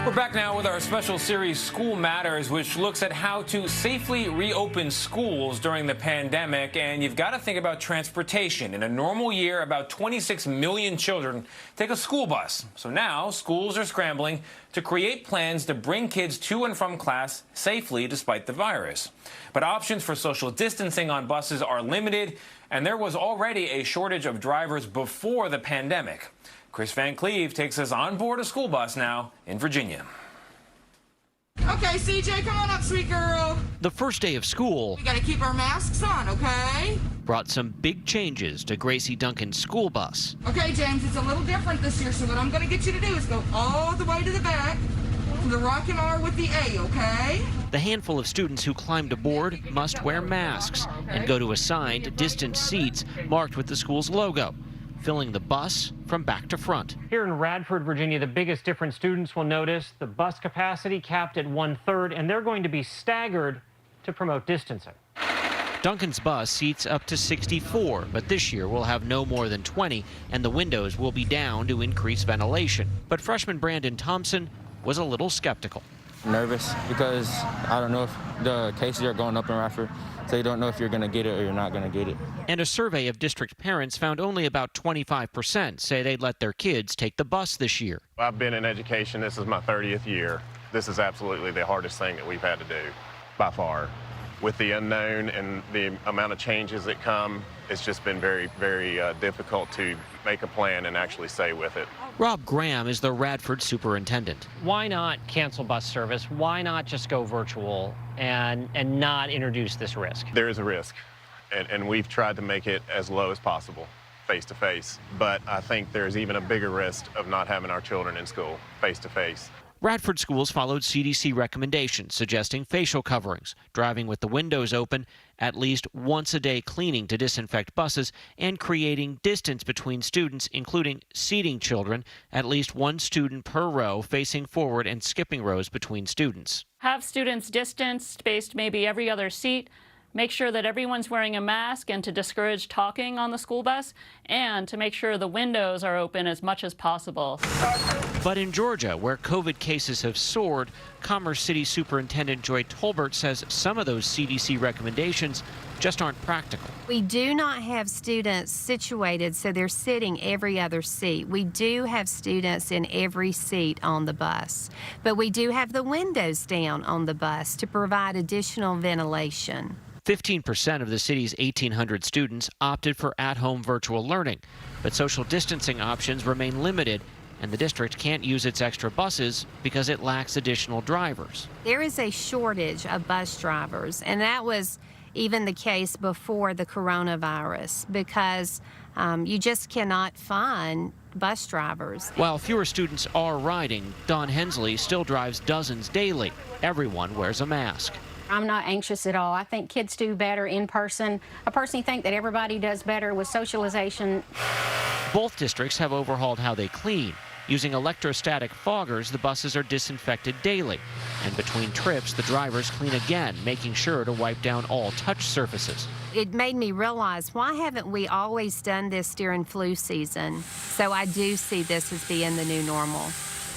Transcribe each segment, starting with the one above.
We're back now with our special series, School Matters, which looks at how to safely reopen schools during the pandemic. And you've got to think about transportation. In a normal year, about 26 million children take a school bus. So now schools are scrambling to create plans to bring kids to and from class safely despite the virus. But options for social distancing on buses are limited, and there was already a shortage of drivers before the pandemic. Kris Van Cleave takes us on board a school bus now in Virginia. Okay, CJ, come on up, sweet girl. The first day of school, We gotta keep our masks on, okay? brought some big changes to Gracie Duncan's school bus. Okay, James, it's a little different this year, so what I'm gonna get you to do is go all the way to the back, to the rocking R with the A, okay? The handful of students who climbed aboard must wear masks and go to assigned distance seats marked with the school's logo, filling the bus from back to front. Here in Radford, Virginia, the biggest difference students will notice, the bus capacity capped at 1/3, and they're going to be staggered to promote distancing. Duncan's bus seats up to 64, but this year will have no more than 20, and the windows will be down to increase ventilation. But freshman Brandon Thompson was a little skeptical. Nervous because I don't know if the cases are going up in Radford, so you don't know if you're going to get it or you're not going to get it. And a survey of district parents found only about 25% say they'd let their kids take the bus this year. I've been in education. This is my 30th year. This is absolutely the hardest thing that we've had to do by far. With the unknown and the amount of changes that come, it's just been very, very difficult to make a plan and actually stay with it. Rob Graham is the Radford superintendent. Why not cancel bus service? Why not just go virtual and not introduce this risk? There is a risk, and we've tried to make it as low as possible, face-to-face. But I think there's even a bigger risk of not having our children in school face-to-face. Radford schools followed CDC recommendations suggesting facial coverings, driving with the windows open, at least once a day cleaning to disinfect buses, and creating distance between students, including seating children, at least one student per row facing forward and skipping rows between students. Have students distanced, spaced maybe every other seat. Make sure that everyone's wearing a mask and to discourage talking on the school bus, and to make sure the windows are open as much as possible. But in Georgia, where COVID cases have soared, Commerce City Superintendent Joy Tolbert says some of those CDC recommendations just aren't practical. We do not have students situated so they're sitting every other seat. We do have students in every seat on the bus, but we do have the windows down on the bus to provide additional ventilation. 15% of the city's 1,800 students opted for at-home virtual learning, but social distancing options remain limited, and the district can't use its extra buses because it lacks additional drivers. There is a shortage of bus drivers, and that was even the case before the coronavirus, because you just cannot find bus drivers. While fewer students are riding, Dawn Hensley still drives dozens daily. Everyone wears a mask. I'm not anxious at all. I think kids do better in person. I personally think that everybody does better with socialization. Both districts have overhauled how they clean. Using electrostatic foggers, the buses are disinfected daily. And between trips, the drivers clean again, making sure to wipe down all touch surfaces. It made me realize, why haven't we always done this during flu season? So I do see this as being the new normal.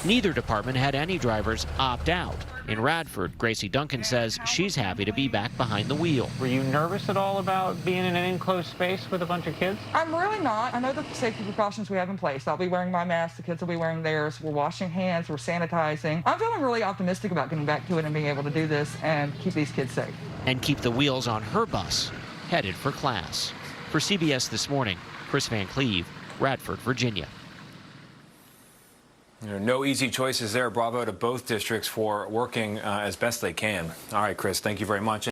Neither department had any drivers opt out. In Radford, Gracie Duncan says she's happy to be back behind the wheel. Were you nervous at all about being in an enclosed space with a bunch of kids? I'm really not. I know the safety precautions we have in place. I'll be wearing my mask, the kids will be wearing theirs. We're washing hands, we're sanitizing. I'm feeling really optimistic about getting back to it and being able to do this and keep these kids safe. And keep the wheels on her bus, headed for class. For CBS This Morning, Kris Van Cleave, Radford, Virginia. No easy choices there. Bravo to both districts for working as best they can. All right, Kris, thank you very much.